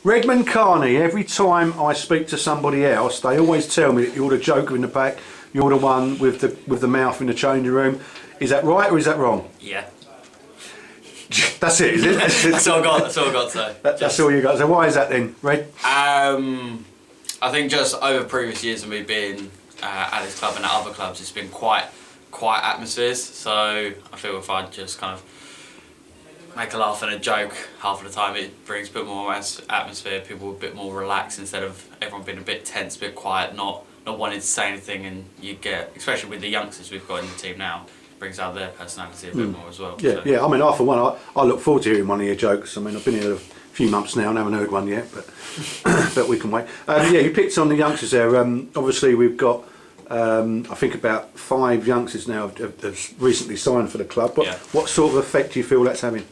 Redmond Carney, every time I speak to somebody else, they always tell me that you're the joker in the pack, you're the one with the mouth in the changing room. Is that right or is that wrong? Yeah. That's it, is it? That's all I got. That's all I got to say. That's all you got. So why is that then, Red? I think just over previous years and we've been at this club and at other clubs, it's been quite atmospheres. So I feel if I just kind of make a laugh and a joke half of the time, it brings a bit more atmosphere. People are a bit more relaxed instead of everyone being a bit tense, a bit quiet, not wanting to say anything. And you get, especially with the youngsters we've got in the team now, brings out their personality a bit more as well. Yeah, so. yeah. I mean, for one, I look forward to hearing one of your jokes. I mean, I've been here a few months now and haven't heard one yet, but but we can wait. Yeah, you picked on the youngsters there. Obviously, we've got I think about 5 youngsters now have recently signed for the club. What sort of effect do you feel that's having?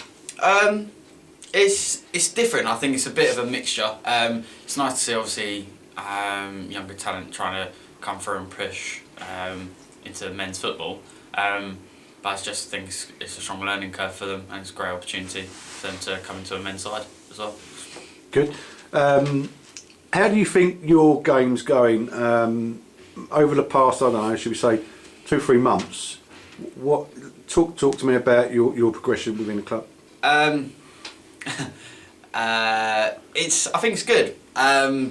It's different. I think it's a bit of a mixture. It's nice to see obviously younger talent trying to come through and push into men's football. But I just think it's a strong learning curve for them and it's a great opportunity for them to come into a men's side as well. Good. How do you think your game's going over the past, I don't know, should we say 2-3 months? Talk to me about your progression within the club. I think it's good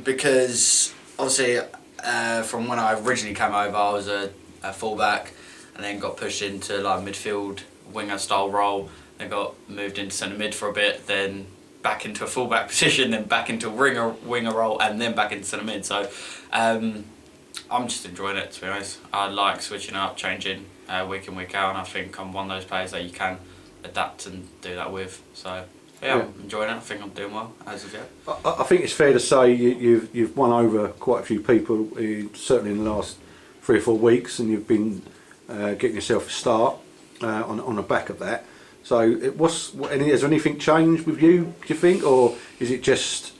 because obviously from when I originally came over I was a fullback and then got pushed into like midfield winger style role, then got moved into centre mid for a bit, then back into a fullback position, then back into a winger role and then back into centre mid. So I'm just enjoying it, to be honest. I like switching up, changing week in, week out, and I think I'm one of those players that you can adapt and do that with. So yeah, I'm enjoying it. I think I'm doing well as of yet. I think it's fair to say you've won over quite a few people, certainly in the last 3 or 4 weeks, and you've been getting yourself a start on the back of that. So has there anything changed with you, do you think, or is it just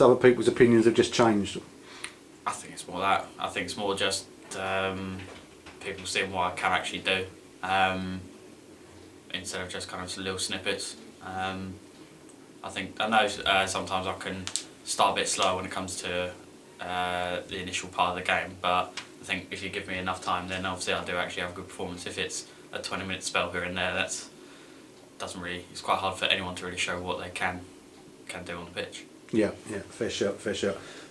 other people's opinions have just changed? I think it's more that. I think it's more just people seeing what I can actually do. Instead of just kind of little snippets. I know sometimes I can start a bit slow when it comes to the initial part of the game, but I think if you give me enough time, then obviously I do actually have a good performance. If it's a 20-minute spell here and there, it's quite hard for anyone to really show what they can do on the pitch. Yeah, fair shout.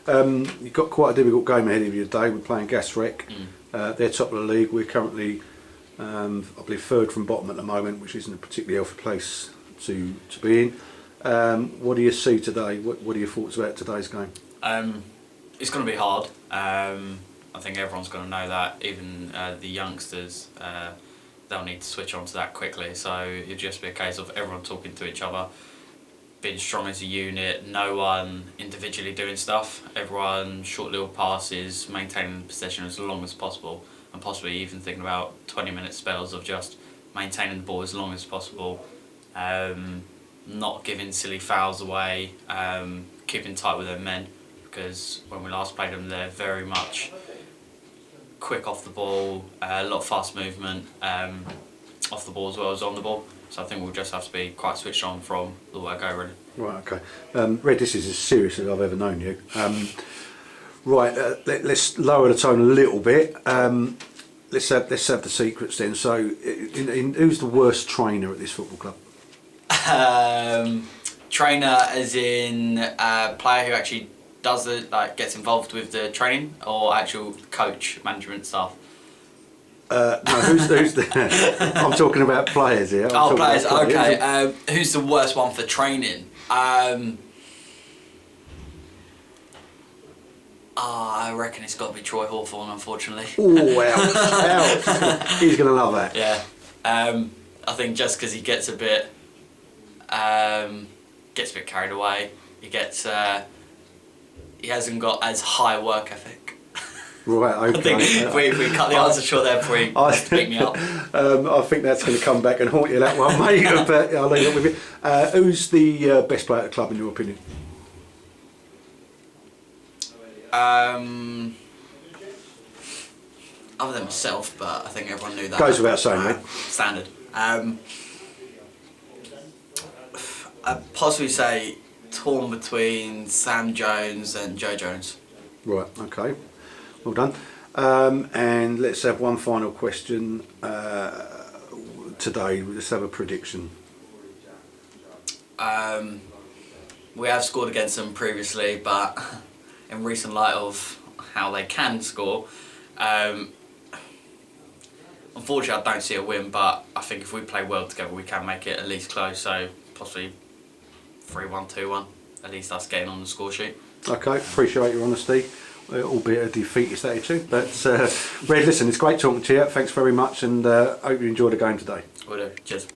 You've got quite a difficult game ahead of you today. We're playing Gasrec. They're top of the league. We're currently I believe 3rd from bottom at the moment, which isn't a particularly healthy place to be in. What do you see today? What are your thoughts about today's game? It's going to be hard. I think everyone's going to know that. Even the youngsters, they'll need to switch on to that quickly. So it'll just be a case of everyone talking to each other, being strong as a unit, no one individually doing stuff, everyone short little passes, maintaining possession as long as possible, and possibly even thinking about 20-minute spells of just maintaining the ball as long as possible, not giving silly fouls away, keeping tight with their men, because when we last played them they're very much quick off the ball, a lot of fast movement off the ball as well as on the ball. So I think we'll just have to be quite switched on from the word go, really. Right, okay. Red, this is as serious as I've ever known you. Let's lower the tone a little bit. Let's have the secrets then. So, who's the worst trainer at this football club? Trainer as in player who actually does gets involved with the training, or actual coach, management staff? No, who's the? I'm talking about players here. Players. Okay. Who's the worst one for training? I reckon it's got to be Troy Hawthorne, unfortunately. Oh, ouch. He's going to love that. Yeah. I think just because he gets a bit carried away. He hasn't got as high work ethic. Right, okay. I think if we cut the answer short there before you pick me up. I think that's going to come back and haunt you, that one, mate. But I'll leave it with you. Who's the best player at the club, in your opinion? Other than myself, but I think everyone knew that. Goes without saying, mate. Standard. I'd possibly say torn between Sam Jones and Joe Jones. Right, okay. Well done. And let's have one final question today. Let's have a prediction. We have scored against them previously, but in recent light of how they can score, unfortunately I don't see a win, but I think if we play well together we can make it at least close, so possibly 3-1, 2-1, at least us getting on the score sheet. Okay, appreciate your honesty, albeit a defeatist attitude. But Red, listen, it's great talking to you. Thanks very much, and hope you enjoyed the game today. Will do. Cheers.